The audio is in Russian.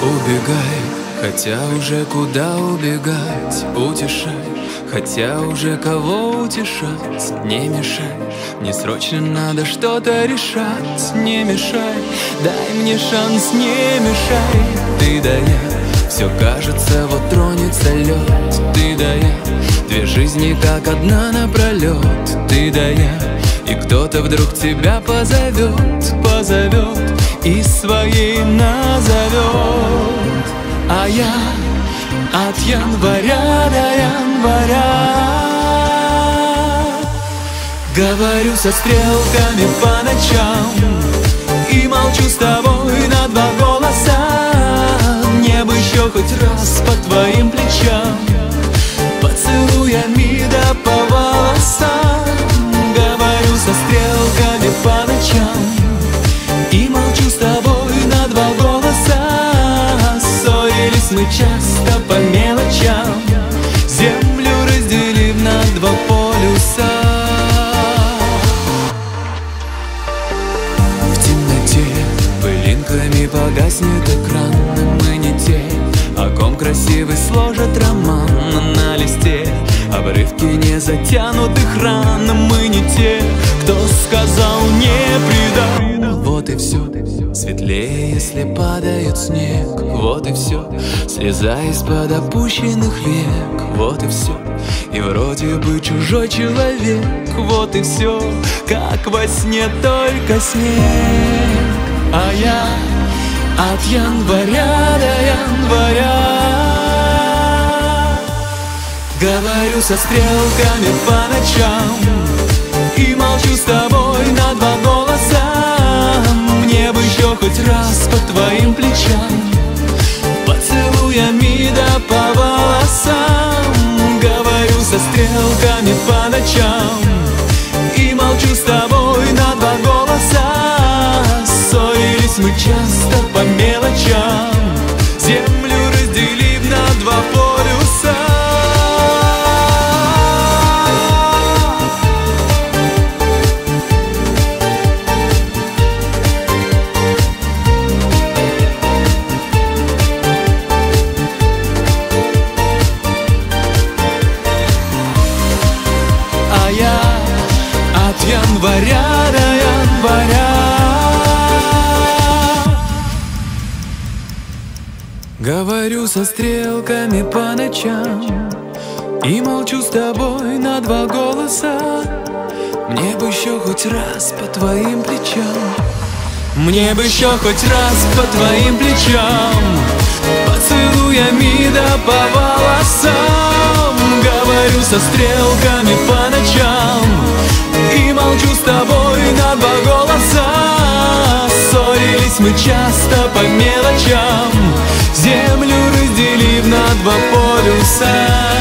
Убегай, хотя уже куда убегать. Утешай, хотя уже кого утешать. Не мешай, мне срочно надо что-то решать. Не мешай, дай мне шанс, не мешай. Ты да я, все кажется, вот тронется лед. Ты да я, две жизни как одна напролет. Ты да я, и кто-то вдруг тебя позовет, позовет и своей назовет. А я от января до января говорю со стрелками по ночам и молчу с тобой на два голоса. Мне бы еще хоть раз по твоим плечам, поцелуями да по волосам. Говорю со стрелками по ночам и молчу с тобой на два голоса. Ссорились мы часто по мелочам, землю разделив на два полюса. В темноте пылинками погаснет экран. Мы не те, о ком красивый сложит роман. На листе обрывки не затянутых ран. Мы не те, кто сказал не предам. Вот и все, светлее, если падает снег. Вот и все, слеза из-под опущенных век. Вот и все, и вроде бы чужой человек. Вот и все, как во сне, только снег. А я от января до января говорю со стрелками по ночам и молчу с тобой на два голоса. Мне бы еще хоть раз по твоим плечам, поцелуями да по волосам. Говорю со стрелками по ночам и молчу с тобой на два голоса. Ссорились мы часто по мелочам, землю разделив на два полюса. А я от января до января говорю со стрелками по ночам и молчу с тобой на два голоса. Мне бы еще хоть раз по твоим плечам, мне бы еще хоть раз по твоим плечам, поцелуями да по волосам. Говорю со стрелками по ночам и молчу с тобой на два голоса. Ссорились мы часто по мелочам, землю разделив на два полюса.